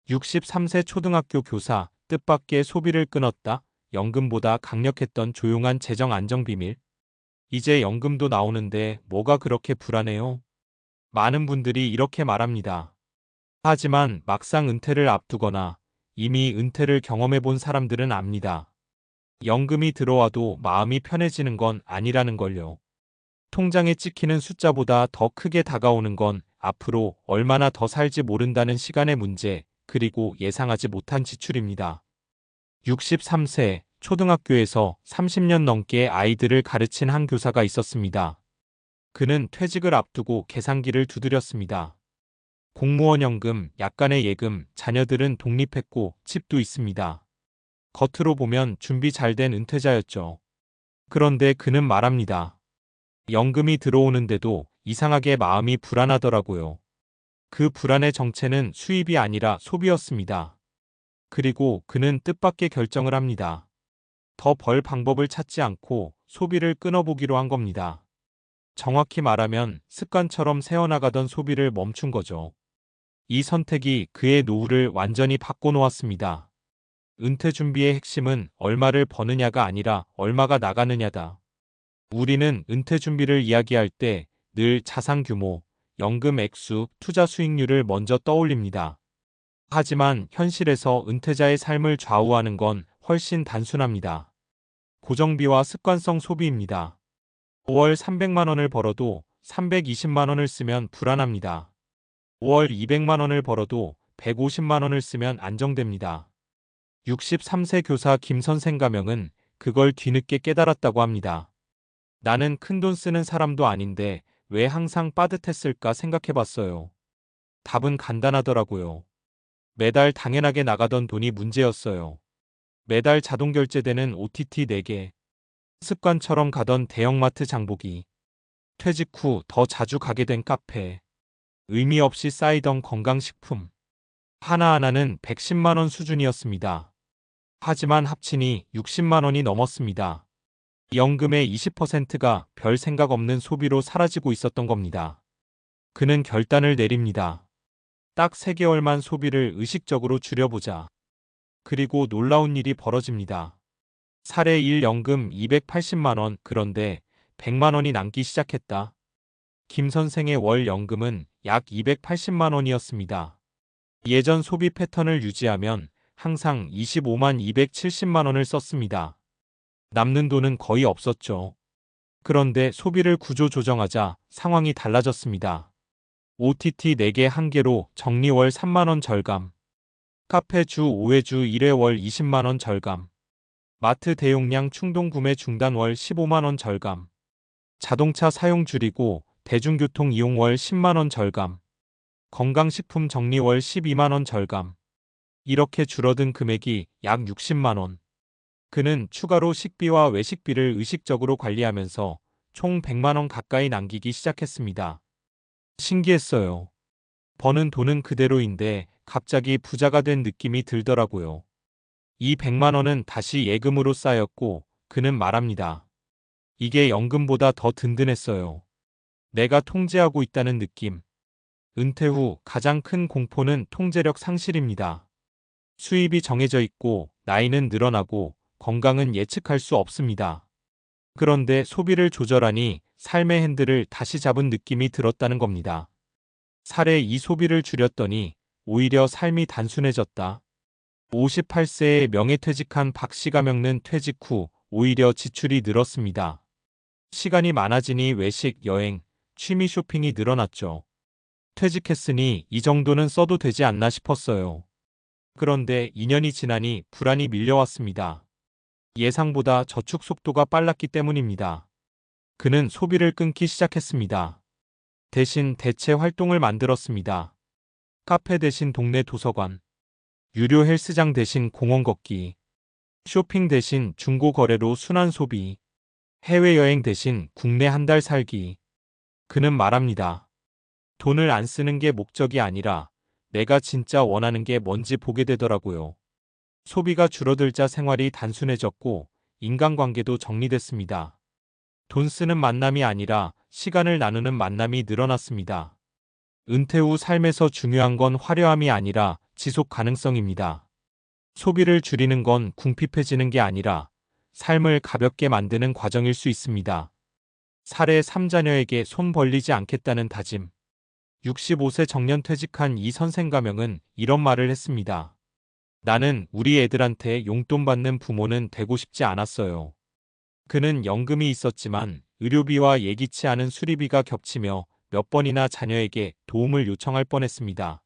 63세 초등학교 교사, 뜻밖의 소비를 끊었다. 연금보다 강력했던 조용한 재정 안정 비밀. 이제 연금도 나오는데 뭐가 그렇게 불안해요? 많은 분들이 이렇게 말합니다. 하지만 막상 은퇴를 앞두거나 이미 은퇴를 경험해 본 사람들은 압니다. 연금이 들어와도 마음이 편해지는 건 아니라는 걸요. 통장에 찍히는 숫자보다 더 크게 다가오는 건 앞으로 얼마나 더 살지 모른다는 시간의 문제, 그리고 예상하지 못한 지출입니다. 63세, 초등학교에서 30년 넘게 아이들을 가르친 한 교사가 있었습니다. 그는 퇴직을 앞두고 계산기를 두드렸습니다. 공무원 연금, 약간의 예금, 자녀들은 독립했고 집도 있습니다. 겉으로 보면 준비 잘 된 은퇴자였죠. 그런데 그는 말합니다. 연금이 들어오는데도 이상하게 마음이 불안하더라고요. 그 불안의 정체는 수입이 아니라 소비였습니다. 그리고 그는 뜻밖의 결정을 합니다. 더 벌 방법을 찾지 않고 소비를 끊어보기로 한 겁니다. 정확히 말하면 습관처럼 새어나가던 소비를 멈춘 거죠. 이 선택이 그의 노후를 완전히 바꿔놓았습니다. 은퇴 준비의 핵심은 얼마를 버느냐가 아니라 얼마가 나가느냐다. 우리는 은퇴 준비를 이야기할 때 늘 자산 규모, 연금 액수, 투자 수익률을 먼저 떠올립니다. 하지만 현실에서 은퇴자의 삶을 좌우하는 건 훨씬 단순합니다. 고정비와 습관성 소비입니다. 5월 300만 원을 벌어도 320만 원을 쓰면 불안합니다. 5월 200만 원을 벌어도 150만 원을 쓰면 안정됩니다. 63세 교사 김 선생 가명은 그걸 뒤늦게 깨달았다고 합니다. 나는 큰돈 쓰는 사람도 아닌데 왜 항상 빠듯했을까 생각해봤어요. 답은 간단하더라고요. 매달 당연하게 나가던 돈이 문제였어요. 매달 자동 결제되는 OTT 4개, 습관처럼 가던 대형마트 장보기, 퇴직 후 더 자주 가게 된 카페, 의미 없이 쌓이던 건강식품. 하나하나는 110만 원 수준이었습니다. 하지만 합치니 60만 원이 넘었습니다. 연금의 20%가 별 생각 없는 소비로 사라지고 있었던 겁니다. 그는 결단을 내립니다. 딱 3개월만 소비를 의식적으로 줄여보자. 그리고 놀라운 일이 벌어집니다. 사례 1 연금 280만 원, 그런데 100만 원이 남기 시작했다. 김 선생의 월 연금은 약 280만 원이었습니다. 예전 소비 패턴을 유지하면 항상 25만 270만 원을 썼습니다. 남는 돈은 거의 없었죠. 그런데 소비를 구조 조정하자 상황이 달라졌습니다. OTT 4개 한 개로 정리 월 3만 원 절감. 카페 주 5회 주 1회 월 20만 원 절감. 마트 대용량 충동 구매 중단 월 15만 원 절감. 자동차 사용 줄이고 대중교통 이용 월 10만 원 절감. 건강식품 정리 월 12만 원 절감. 이렇게 줄어든 금액이 약 60만 원. 그는 추가로 식비와 외식비를 의식적으로 관리하면서 총 100만 원 가까이 남기기 시작했습니다. 신기했어요. 버는 돈은 그대로인데 갑자기 부자가 된 느낌이 들더라고요. 이 100만 원은 다시 예금으로 쌓였고 그는 말합니다. 이게 연금보다 더 든든했어요. 내가 통제하고 있다는 느낌. 은퇴 후 가장 큰 공포는 통제력 상실입니다. 수입이 정해져 있고 나이는 늘어나고 건강은 예측할 수 없습니다. 그런데 소비를 조절하니 삶의 핸들을 다시 잡은 느낌이 들었다는 겁니다. 사례 2 소비를 줄였더니 오히려 삶이 단순해졌다. 58세에 명예퇴직한 박 씨가 겪는 퇴직 후 오히려 지출이 늘었습니다. 시간이 많아지니 외식, 여행, 취미 쇼핑이 늘어났죠. 퇴직했으니 이 정도는 써도 되지 않나 싶었어요. 그런데 2년이 지나니 불안이 밀려왔습니다. 예상보다 저축 속도가 빨랐기 때문입니다. 그는 소비를 끊기 시작했습니다. 대신 대체 활동을 만들었습니다. 카페 대신 동네 도서관, 유료 헬스장 대신 공원 걷기, 쇼핑 대신 중고 거래로 순환 소비, 해외여행 대신 국내 한 달 살기. 그는 말합니다. 돈을 안 쓰는 게 목적이 아니라 내가 진짜 원하는 게 뭔지 보게 되더라고요. 소비가 줄어들자 생활이 단순해졌고 인간관계도 정리됐습니다. 돈 쓰는 만남이 아니라 시간을 나누는 만남이 늘어났습니다. 은퇴 후 삶에서 중요한 건 화려함이 아니라 지속 가능성입니다. 소비를 줄이는 건 궁핍해지는 게 아니라 삶을 가볍게 만드는 과정일 수 있습니다. 사례 3자녀에게 손 벌리지 않겠다는 다짐. 65세 정년 퇴직한 이 선생 가명은 이런 말을 했습니다. 나는 우리 애들한테 용돈 받는 부모는 되고 싶지 않았어요. 그는 연금이 있었지만 의료비와 예기치 않은 수리비가 겹치며 몇 번이나 자녀에게 도움을 요청할 뻔했습니다.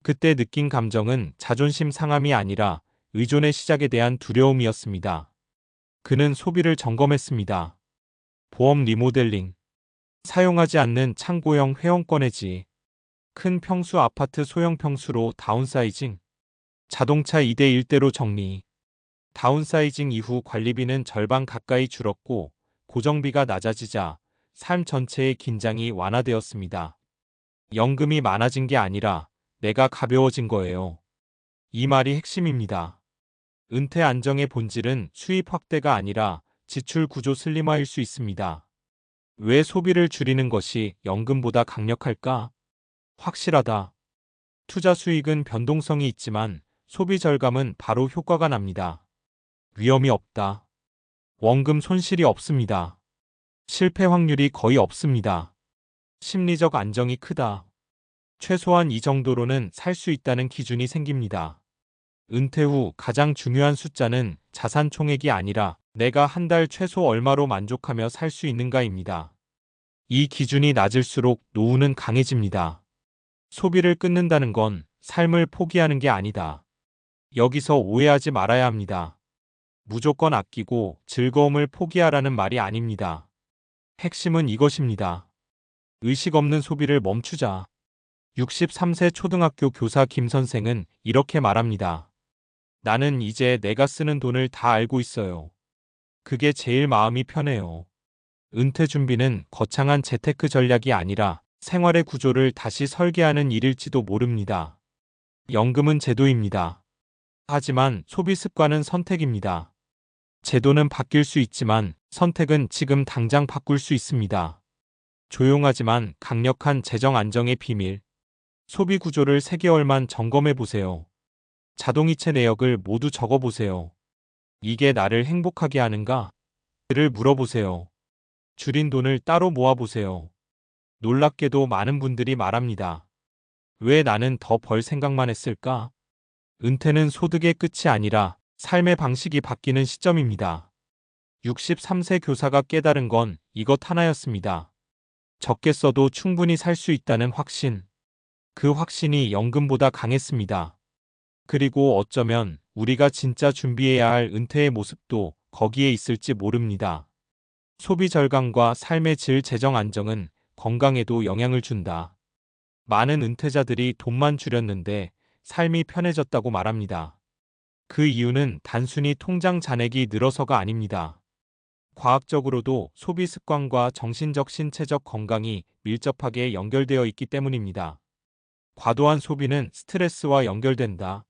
그때 느낀 감정은 자존심 상함이 아니라 의존의 시작에 대한 두려움이었습니다. 그는 소비를 점검했습니다. 보험 리모델링, 사용하지 않는 창고형 회원권 해지, 큰 평수 아파트 소형 평수로 다운사이징, 자동차 2대 1대로 정리. 다운사이징 이후 관리비는 절반 가까이 줄었고 고정비가 낮아지자 삶 전체의 긴장이 완화되었습니다. 연금이 많아진 게 아니라 내가 가벼워진 거예요. 이 말이 핵심입니다. 은퇴 안정의 본질은 수입 확대가 아니라 지출 구조 슬림화일 수 있습니다. 왜 소비를 줄이는 것이 연금보다 강력할까? 확실하다. 투자 수익은 변동성이 있지만 소비 절감은 바로 효과가 납니다. 위험이 없다. 원금 손실이 없습니다. 실패 확률이 거의 없습니다. 심리적 안정이 크다. 최소한 이 정도로는 살 수 있다는 기준이 생깁니다. 은퇴 후 가장 중요한 숫자는 자산 총액이 아니라 내가 한 달 최소 얼마로 만족하며 살 수 있는가입니다. 이 기준이 낮을수록 노후는 강해집니다. 소비를 끊는다는 건 삶을 포기하는 게 아니다. 여기서 오해하지 말아야 합니다. 무조건 아끼고 즐거움을 포기하라는 말이 아닙니다. 핵심은 이것입니다. 의식 없는 소비를 멈추자. 63세 초등학교 교사 김 선생은 이렇게 말합니다. 나는 이제 내가 쓰는 돈을 다 알고 있어요. 그게 제일 마음이 편해요. 은퇴 준비는 거창한 재테크 전략이 아니라 생활의 구조를 다시 설계하는 일일지도 모릅니다. 연금은 제도입니다. 하지만 소비 습관은 선택입니다. 제도는 바뀔 수 있지만 선택은 지금 당장 바꿀 수 있습니다. 조용하지만 강력한 재정 안정의 비밀. 소비 구조를 3개월만 점검해 보세요. 자동이체 내역을 모두 적어 보세요. 이게 나를 행복하게 하는가? 를 물어보세요. 줄인 돈을 따로 모아 보세요. 놀랍게도 많은 분들이 말합니다. 왜 나는 더 벌 생각만 했을까? 은퇴는 소득의 끝이 아니라 삶의 방식이 바뀌는 시점입니다. 63세 교사가 깨달은 건 이것 하나였습니다. 적게 써도 충분히 살 수 있다는 확신. 그 확신이 연금보다 강했습니다. 그리고 어쩌면 우리가 진짜 준비해야 할 은퇴의 모습도 거기에 있을지 모릅니다. 소비 절감과 삶의 질 재정 안정은 건강에도 영향을 준다. 많은 은퇴자들이 돈만 줄였는데 삶이 편해졌다고 말합니다. 그 이유는 단순히 통장 잔액이 늘어서가 아닙니다. 과학적으로도 소비 습관과 정신적 신체적 건강이 밀접하게 연결되어 있기 때문입니다. 과도한 소비는 스트레스와 연결된다.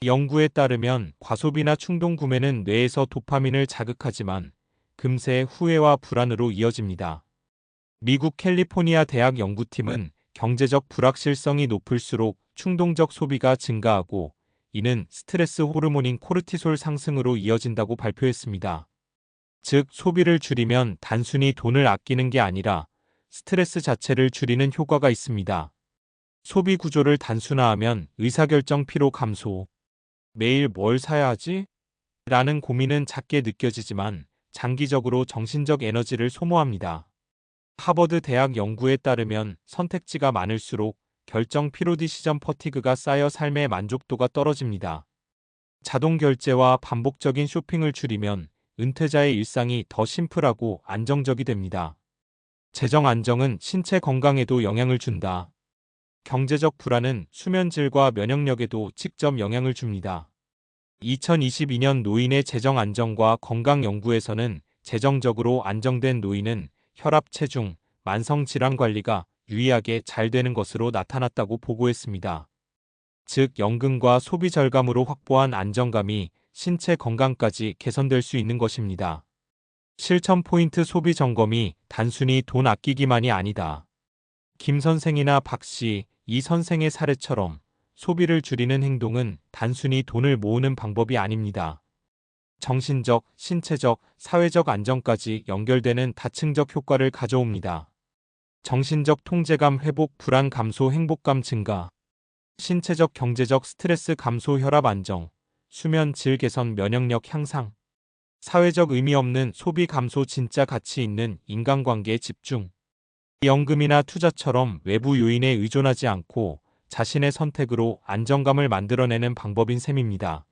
연구에 따르면 과소비나 충동 구매는 뇌에서 도파민을 자극하지만 금세 후회와 불안으로 이어집니다. 미국 캘리포니아 대학 연구팀은 경제적 불확실성이 높을수록 충동적 소비가 증가하고 이는 스트레스 호르몬인 코르티솔 상승으로 이어진다고 발표했습니다. 즉, 소비를 줄이면 단순히 돈을 아끼는 게 아니라 스트레스 자체를 줄이는 효과가 있습니다. 소비 구조를 단순화하면 의사결정 피로 감소. 매일 뭘 사야 하지? 라는 고민은 작게 느껴지지만 장기적으로 정신적 에너지를 소모합니다. 하버드 대학 연구에 따르면 선택지가 많을수록 결정 피로 디시전 퍼티그가 쌓여 삶의 만족도가 떨어집니다. 자동 결제와 반복적인 쇼핑을 줄이면 은퇴자의 일상이 더 심플하고 안정적이 됩니다. 재정 안정은 신체 건강에도 영향을 준다. 경제적 불안은 수면 질과 면역력에도 직접 영향을 줍니다. 2022년 노인의 재정 안정과 건강 연구에서는 재정적으로 안정된 노인은 혈압, 체중, 만성 질환 관리가 유의하게 잘 되는 것으로 나타났다고 보고했습니다. 즉, 연금과 소비 절감으로 확보한 안정감이 신체 건강까지 개선될 수 있는 것입니다. 실천 포인트 소비 점검이 단순히 돈 아끼기만이 아니다. 김 선생이나 박 씨, 이 선생의 사례처럼 소비를 줄이는 행동은 단순히 돈을 모으는 방법이 아닙니다. 정신적, 신체적, 사회적 안정까지 연결되는 다층적 효과를 가져옵니다. 정신적 통제감 회복, 불안 감소, 행복감 증가. 신체적, 경제적 스트레스 감소, 혈압 안정, 수면 질 개선, 면역력 향상. 사회적 의미 없는 소비 감소, 진짜 가치 있는 인간관계에 집중. 연금이나 투자처럼 외부 요인에 의존하지 않고 자신의 선택으로 안정감을 만들어내는 방법인 셈입니다.